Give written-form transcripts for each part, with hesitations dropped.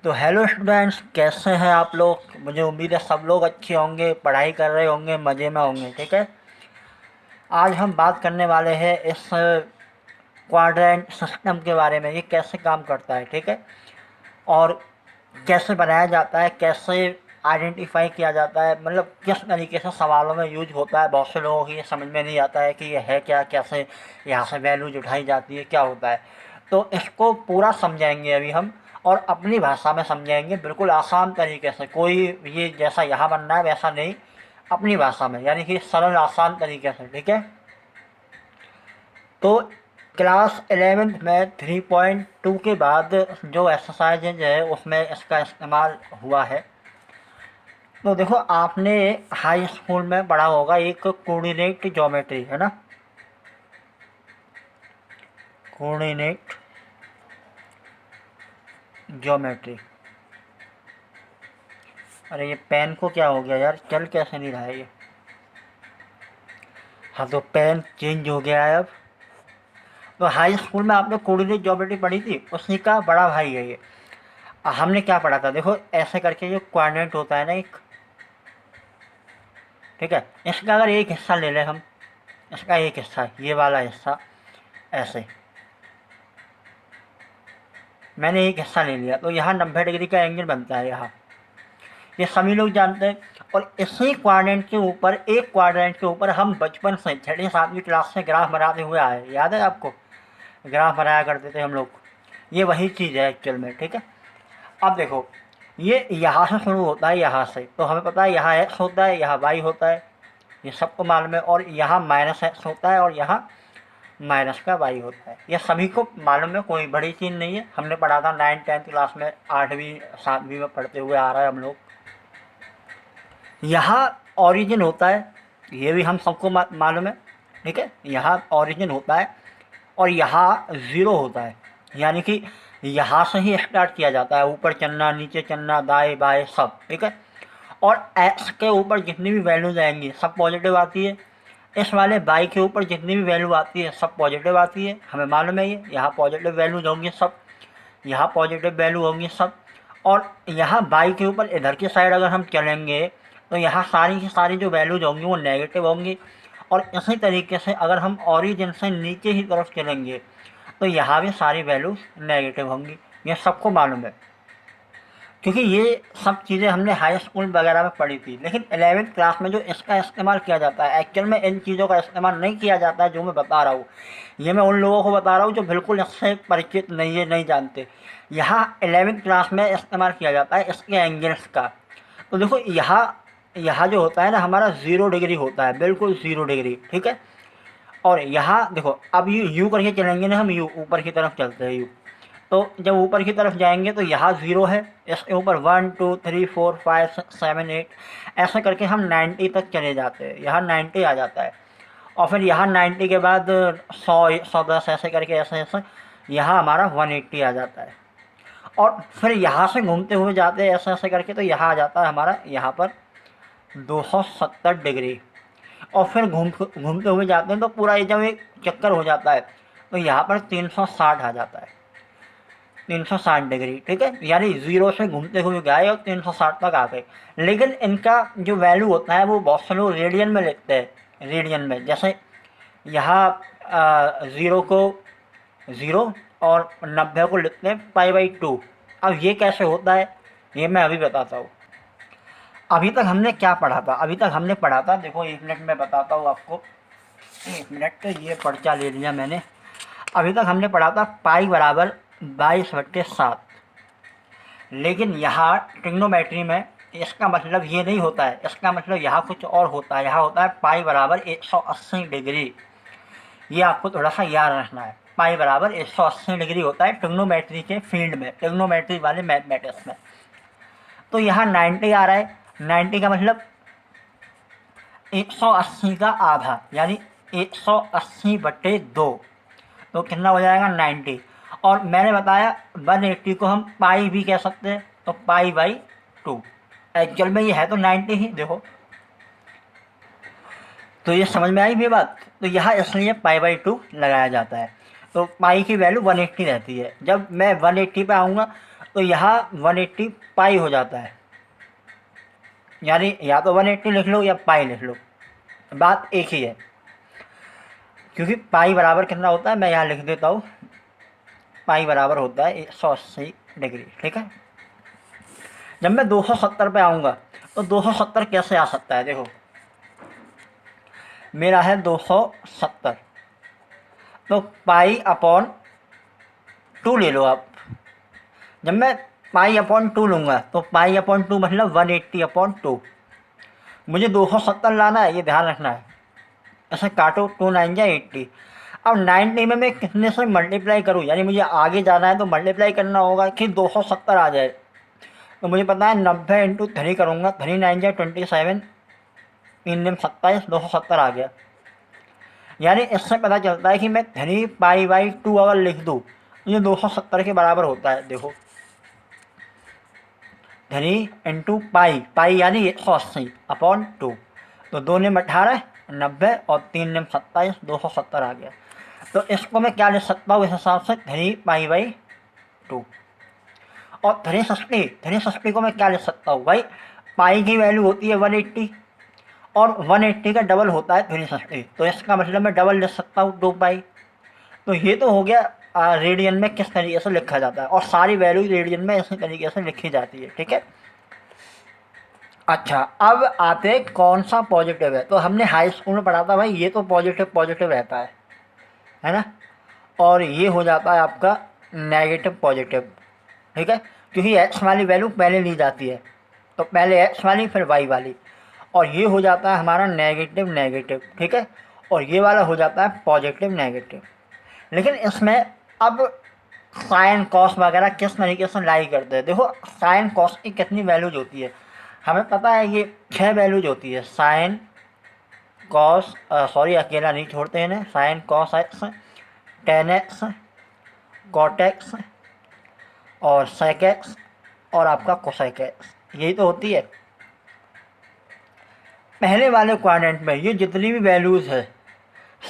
तो hello students, कैसे हैं आप लोग। मुझे उम्मीद है सब लोग अच्छे होंगे, पढ़ाई कर रहे होंगे, मज़े में होंगे। ठीक है, आज हम बात करने वाले हैं इस क्वाड्रेंट सिस्टम के बारे में। ये कैसे काम करता है, ठीक है, और कैसे बनाया जाता है, कैसे आइडेंटिफाई किया जाता है, मतलब किस तरीके से सवालों में यूज होता है। बहुत से लोगों को ये समझ में नहीं आता है कि ये है क्या, कैसे यहाँ से वैल्यूज उठाई जाती है, क्या होता है। तो इसको पूरा समझाएंगे अभी हम, और अपनी भाषा में समझाएंगे, बिल्कुल आसान तरीके से। कोई ये जैसा यहाँ बनना है वैसा नहीं, अपनी भाषा में, यानी कि सरल आसान तरीके से। ठीक है, तो क्लास 11th में 3.2 के बाद जो एक्सरसाइज है उसमें इसका इस्तेमाल हुआ है। तो देखो, आपने हाई स्कूल में पढ़ा होगा एक कोऑर्डिनेट ज्योमेट्री, है ना। Coordinate geometry. अरे ये पेन को क्या हो गया यार, चल कैसे नहीं रहा है ये। हाँ, तो पेन चेंज हो गया है अब। तो हाई स्कूल में आपने कोऑर्डिनेट ज्योमेट्री पढ़ी थी, उसी का बड़ा भाई है ये। हमने क्या पढ़ा था, देखो ऐसे करके जो कोऑर्डिनेट होता है ना एक, ठीक है, इसका अगर एक हिस्सा ले लें हम, इसका एक हिस्सा, ये वाला हिस्सा, ऐसे मैंने एक हिस्सा ले लिया, तो यहाँ 90 डिग्री का एंगल बनता है यहाँ, ये सभी लोग जानते हैं। और इसी क्वाड्रेंट के ऊपर, एक क्वाड्रेंट के ऊपर हम बचपन से 6वीं 7वीं क्लास से ग्राफ बनाते हुए आए, याद है आपको। ग्राफ बनाया करते थे हम लोग, ये वही चीज़ है एक्चुअल में। ठीक है, अब देखो, ये यहाँ से शुरू होता है, यहाँ से, तो हमें पता है यहाँ एक्स होता है, यहाँ वाई होता है, ये सबको मालूम है। और यहाँ माइनस एक्स होता है और यहाँ माइनस का वाई होता है, ये सभी को मालूम है, कोई बड़ी चीज़ नहीं है। हमने पढ़ा था 9th 10th क्लास में, 8वीं 7वीं में पढ़ते हुए आ रहा है हम लोग। यहाँ ओरिजिन होता है, ये भी हम सबको मालूम है। ठीक है, यहाँ ओरिजिन होता है और यहाँ ज़ीरो होता है, यानी कि यहाँ से ही स्टार्ट किया जाता है, ऊपर चलना, नीचे चलना, दाएं बाएं सब। ठीक है, और एक्स के ऊपर जितनी भी वैल्यूज आएंगी सब पॉजिटिव आती है। इस वाले बाई के ऊपर जितनी भी वैल्यू आती है सब पॉजिटिव आती है, हमें मालूम है ये। यहाँ पॉजिटिव वैल्यूज होंगी सब, यहाँ पॉजिटिव वैल्यू होंगी सब। और यहाँ बाई के ऊपर इधर की साइड अगर हम चलेंगे तो यहाँ सारी की सारी जो वैल्यूज होंगी वो नेगेटिव होंगी। और इसी तरीके से अगर हम ओरिजिन से नीचे ही तरफ चलेंगे तो यहाँ भी सारी वैल्यूज नेगेटिव होंगी, ये सबको मालूम है, क्योंकि ये सब चीज़ें हमने हाई स्कूल वगैरह में पढ़ी थी। लेकिन 11th क्लास में जो इसका इस्तेमाल किया जाता है, एक्चुअल में इन चीज़ों का इस्तेमाल नहीं किया जाता है जो मैं बता रहा हूँ। ये मैं उन लोगों को बता रहा हूँ जो बिल्कुल इससे परिचित नहीं है, नहीं जानते। यहाँ 11th क्लास में इस्तेमाल किया जाता है इसके एंगल्स का। तो देखो, यहाँ यहाँ जो होता है ना हमारा 0 डिग्री होता है, बिल्कुल 0 डिग्री। ठीक है, और यहाँ देखो, अब यू करके चलेंगे ना हम, यू ऊपर की तरफ चलते हैं, यू। तो जब ऊपर की तरफ जाएंगे तो यहाँ 0 है, इसके ऊपर 1 2 3 4 5 6 7 8 ऐसे करके हम 90 तक चले जाते हैं, यहाँ 90 आ जाता है। और फिर यहाँ 90 के बाद 100 110 ऐसे करके, ऐसे ऐसे यहाँ हमारा 180 आ जाता है। और फिर यहाँ से घूमते हुए जाते हैं ऐसे ऐसे करके, तो यहाँ आ जाता है हमारा यहाँ पर 270 डिग्री। और फिर घूमते हुए जाते हैं तो पूरा ये जब एक चक्कर हो जाता है तो यहाँ पर 360 आ जाता है, 360 डिग्री। ठीक है, यानी 0 से घूमते हुए गए और 360 तक आ गए। लेकिन इनका जो वैल्यू होता है वो बहुत से लोग रेडियन में लिखते हैं, रेडियन में। जैसे यहाँ 0 को 0 और 90 को लिखते हैं π/2। अब ये कैसे होता है ये मैं अभी बताता हूँ। अभी तक हमने क्या पढ़ा था, अभी तक हमने पढ़ा था, देखो 1 मिनट में बताता हूँ आपको। 1 मिनट, ये पर्चा ले लिया मैंने। अभी तक हमने पढ़ा था पाई बराबर 22/7। लेकिन यहाँ ट्रिग्नोमेट्री में इसका मतलब ये नहीं होता है, इसका मतलब यहाँ कुछ और होता है। यहाँ होता है पाई बराबर 180 डिग्री। ये आपको थोड़ा सा याद रखना है, पाई बराबर 180 डिग्री होता है ट्रिग्नोमेट्री के फील्ड में, ट्रिग्नोमेट्री वाले मैथमेटिक्स में। तो यहाँ 90 आ रहा है, 90 का मतलब 180 का आधा, यानी 180/2, तो कितना हो जाएगा 90। और मैंने बताया 180 को हम पाई भी कह सकते हैं, तो π/2। एक्चुअल में ये है तो 90 ही, देखो। तो ये समझ में आई भी बात। तो यहाँ इसलिए π/2 लगाया जाता है। तो पाई की वैल्यू 180 रहती है। जब मैं 180 पे आऊँगा तो यहाँ 180 पाई हो जाता है, यानी या तो 180 लिख लो या पाई लिख लो, बात एक ही है। क्योंकि पाई बराबर कितना होता है मैं यहाँ लिख देता हूँ, पाई बराबर होता है 180 डिग्री। ठीक है, जब मैं 270 पे आऊँगा तो 270 कैसे आ सकता है? देखो मेरा है 270, तो पाई अपॉन 2 ले लो आप। जब मैं पाई अपॉन 2 लूँगा तो पाई अपॉन 2 मतलब 180 अपॉन 2। मुझे 270 लाना है, ये ध्यान रखना है। ऐसे काटो, 2 9 जा 80। अब 90 में मैं कितने से मल्टीप्लाई करूँ, यानी मुझे आगे जाना है तो मल्टीप्लाई करना होगा कि 270 आ जाए। तो मुझे पता है 90 इंटू 3 करूँगा, 3 9 जा 27, 3 दिन 27, 270 आ गया। यानी इससे पता चलता है कि मैं 3 पाई बाई 2 अगर लिख दूँ ये 270 के बराबर होता है। देखो 3 इंटू पाई, पाई यानी 180 अपॉन 2, तो 2 ने 18, 90 और 3 ने 27, 270 आ गया। तो इसको मैं क्या लिख सकता हूँ इस हिसाब से, 3 पाई बाई 2। और 360 को मैं क्या लिख सकता हूँ भाई, पाई की वैल्यू होती है 180 और 180 का डबल होता है 360, तो इसका मतलब मैं डबल लिख सकता हूँ 2 पाई। तो ये तो हो गया रेडियन में किस तरीके से लिखा जाता है, और सारी वैल्यू रेडियन में इसी तरीके से लिखी जाती है। ठीक है, अच्छा अब आते हैं कौन सा पॉजिटिव है। तो हमने हाई स्कूल में पढ़ा था भाई ये तो पॉजिटिव रहता है ना, और ये हो जाता है आपका नेगेटिव पॉजिटिव। ठीक है, क्योंकि एक्स वाली वैल्यू पहले ली जाती है, तो पहले एक्स वाली फिर वाई वाली, और ये हो जाता है हमारा नेगेटिव नेगेटिव। ठीक है, और ये वाला हो जाता है पॉजिटिव नेगेटिव। लेकिन इसमें अब साइन कॉस वगैरह किस तरीके से लाई करते हैं। देखो साइन कॉस की कितनी वैल्यूज होती है हमें पता है, ये 6 वैल्यूज होती है। साइन कॉस सॉरी अकेला नहीं छोड़ते हैं, sine cos x, tan x, cot x और सेक एक्स और आपका कोसेक एक्स, यही तो होती है। पहले वाले क्वाड्रेंट में ये जितनी भी वैल्यूज़ है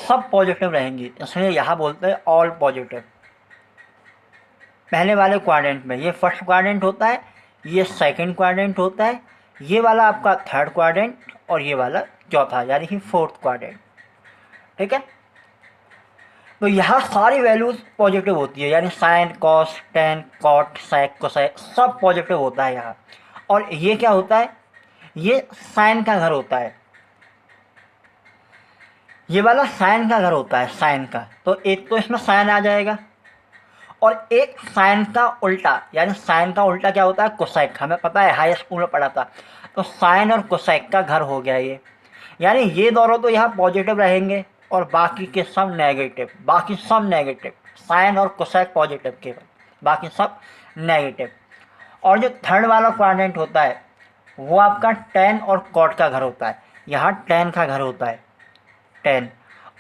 सब पॉजिटिव रहेंगी, इसलिए यहाँ बोलते हैं ऑल पॉजिटिव। पहले वाले क्वाड्रेंट में ये फर्स्ट क्वाड्रेंट होता है, ये सेकंड क्वाड्रेंट होता है, ये वाला आपका थर्ड क्वाड्रेंट और ये वाला चौथा यानी कि फोर्थ क्वाड्रेंट। ठीक है, तो यहाँ सारी वैल्यूज पॉजिटिव होती है, यानी sine cos tan cot sec cosec सब पॉजिटिव होता है यहाँ। और ये क्या होता है, ये साइन का घर होता है, ये वाला साइन का घर होता है, साइन का। तो एक तो इसमें साइन आ जाएगा और एक साइन का उल्टा, यानी साइन का उल्टा क्या होता है, कोसेक। हमें पता है हाई स्कूल में पढ़ा था। तो साइन और कोसेक का घर हो गया ये, यानी ये दोनों तो यहाँ पॉजिटिव रहेंगे और बाकी के सब नेगेटिव, बाकी सब नेगेटिव। साइन और कोसेक पॉजिटिव केवल, बाकी सब नेगेटिव। और जो थर्ड वाला क्वाड्रेंट होता है वो आपका टेन और कॉट का घर होता है। यहाँ टेन का घर होता है, टेन,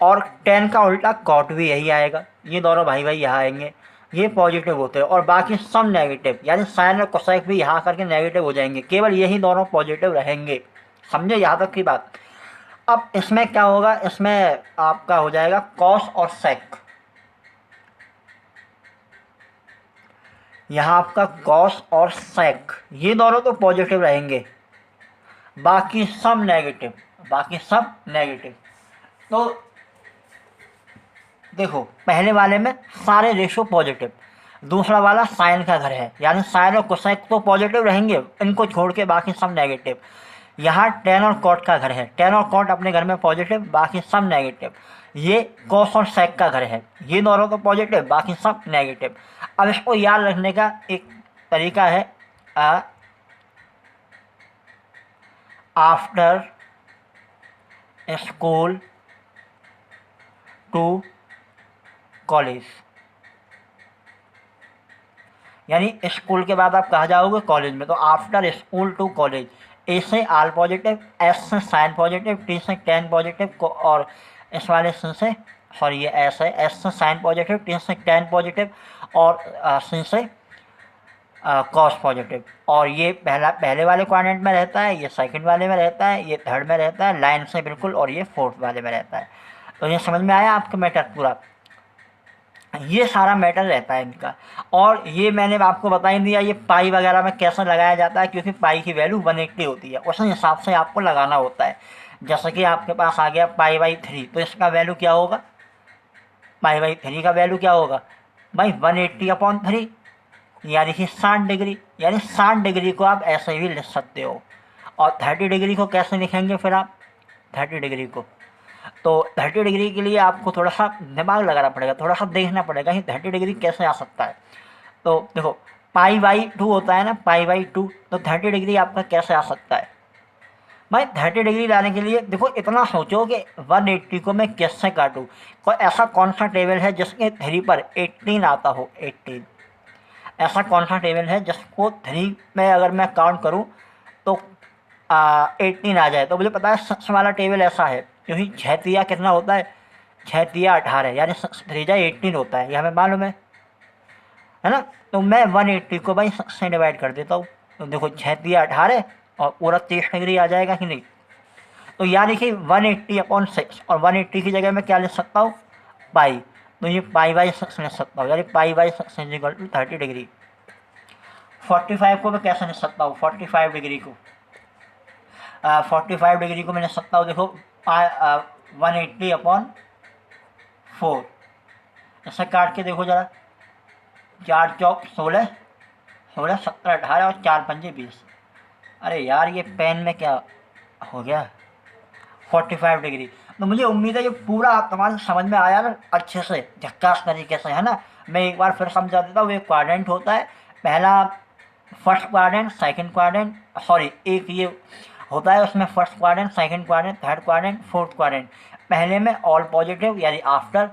और टेन का उल्टा कॉट भी यही आएगा। ये दोनों भाई भाई यहाँ आएंगे, ये पॉजिटिव होते हैं और बाकी सब नेगेटिव, यानी साइन और कोसेक भी यहाँ करके नेगेटिव हो जाएंगे, केवल यही दोनों पॉजिटिव रहेंगे। समझे यहाँ तक की बात। अब इसमें क्या होगा, इसमें आपका हो जाएगा कॉस और सेक। यहाँ आपका कॉस और सेक ये दोनों तो पॉजिटिव रहेंगे, बाकी सब नेगेटिव, बाकी सब नेगेटिव। तो देखो पहले वाले में सारे रेशो पॉजिटिव, दूसरा वाला साइन का घर है, यानी साइन और कोसेक तो पॉजिटिव रहेंगे, इनको छोड़ के बाकी सब नेगेटिव। यहाँ टेन और कॉट का घर है, टेन और कॉट अपने घर में पॉजिटिव, बाकी सब नेगेटिव। ये कॉस और सेक का घर है, ये दोनों तो पॉजिटिव, बाकी सब नेगेटिव। अब इसको याद रखने का एक तरीका है, आफ्टर स्कूल टू कॉलेज, यानी स्कूल के बाद आप कहाँ जाओगे, कॉलेज में। तो आफ्टर स्कूल टू कॉलेज, ए से आल पॉजिटिव, एस से साइन पॉजिटिव, टी से टेन पॉजिटिव और इस वाले से सॉरी ये एस है, एस से साइन पॉजिटिव, टी से टेन पॉजिटिव और सी से कॉस पॉजिटिव। और ये पहले वाले क्वाड्रेंट में रहता है, ये सेकंड वाले में रहता है, ये थर्ड में रहता है लाइन से बिल्कुल, और ये फोर्थ वाले में रहता है। तो ये समझ में आया आपका मैटर पूरा। ये सारा मैटर रहता है इनका। और ये मैंने आपको बता ही दिया ये पाई वगैरह में कैसे लगाया जाता है, क्योंकि पाई की वैल्यू 180 होती है, उस हिसाब से आपको लगाना होता है। जैसे कि आपके पास आ गया पाई/3, तो इसका वैल्यू क्या होगा, पाई/3 का वैल्यू क्या होगा भाई 180/3, यानी कि 60 डिग्री। यानी 60 डिग्री को आप ऐसे भी लिख सकते हो। और 30 डिग्री को कैसे लिखेंगे फिर आप, 30 डिग्री को, तो 30 डिग्री के लिए आपको थोड़ा सा दिमाग लगाना पड़ेगा, थोड़ा सा देखना पड़ेगा कि 30 डिग्री कैसे आ सकता है। तो देखो पाई/2 होता है ना, पाई/2, तो 30 डिग्री आपका कैसे आ सकता है भाई। 30 डिग्री लाने के लिए देखो इतना सोचो कि 180 को मैं कैसे काटूँ। कोई ऐसा कौन सा टेबल है जिसके 3 पर 18 आता हो, 18, ऐसा कौन सा टेबल है जिसको 3 में अगर मैं काउंट करूँ तो 18 आ जाए। तो मुझे पता है सबसे वाला टेबल ऐसा है, क्योंकि 6 तिया कितना होता है, 6 तिया 18, यानी 3/18 होता है, ये हमें मालूम है ना। तो मैं 180 को भाई से डिवाइड कर देता हूँ, तो देखो 6 तिया 18 और पूरा 30 डिग्री आ जाएगा कि नहीं। तो यानी कि 180/6, और 180 की जगह मैं क्या लिख सकता हूँ, पाई, तो ये पाई/6 लिख सकता हूँ, यानी पाई/6 इक्वल टू 30 डिग्री। 45 को मैं कैसे लिख सकता हूँ, 45 डिग्री को, 45 डिग्री को मैं लिख सकता हूँ, देखो 180/4, ऐसे काट के देखो ज़रा, 4 चौक 16, 16 17 18 और 4 पंजे 20। अरे यार ये पेन में क्या हो गया, 45 डिग्री। तो मुझे उम्मीद है ये पूरा तुम्हारे समझ में आया ना अच्छे से, झक्कास तरीके से, है ना। मैं एक बार फिर समझा देता हूँ। एक क्वाड्रेंट होता है, पहला first quadrant, second quadrant, sorry एक ये होता है उसमें first quadrant, second quadrant, third quadrant, fourth quadrant. पहले में ऑल पॉजिटिव यानी आफ्टर,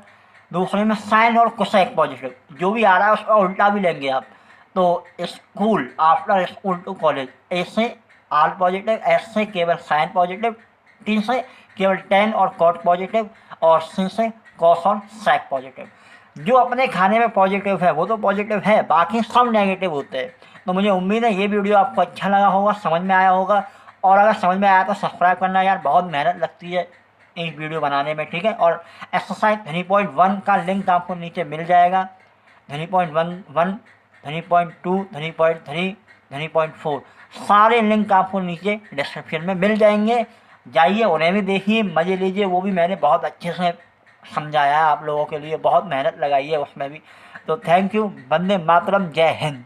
दूसरे में साइन और कोसेक पॉजिटिव, जो भी आ रहा है उसका उल्टा भी लेंगे आप। तो school, after school to college, ऐसे ऑल पॉजिटिव, ऐसे केवल साइन पॉजिटिव, टी से केवल टेन और कॉट पॉजिटिव, और सी से कॉस और सेक पॉजिटिव। जो अपने खाने में पॉजिटिव है वो तो पॉजिटिव है, बाकी सब नेगेटिव होते हैं। तो मुझे उम्मीद है ये वीडियो आपको अच्छा लगा होगा, समझ में आया होगा। और अगर समझ में आया तो सब्सक्राइब करना यार, बहुत मेहनत लगती है एक वीडियो बनाने में, ठीक है। और एक्सरसाइज 3.1 का लिंक आपको नीचे मिल जाएगा, 3.11, 3.2, 3.3, 3.4, सारे लिंक आपको नीचे डिस्क्रिप्शन में मिल जाएंगे। जाइए उन्हें भी देखिए, मज़े लीजिए, वो भी मैंने बहुत अच्छे से समझाया है आप लोगों के लिए, बहुत मेहनत लगाई है उसमें भी। तो थैंक यू, वंदे मातरम, जय हिंद।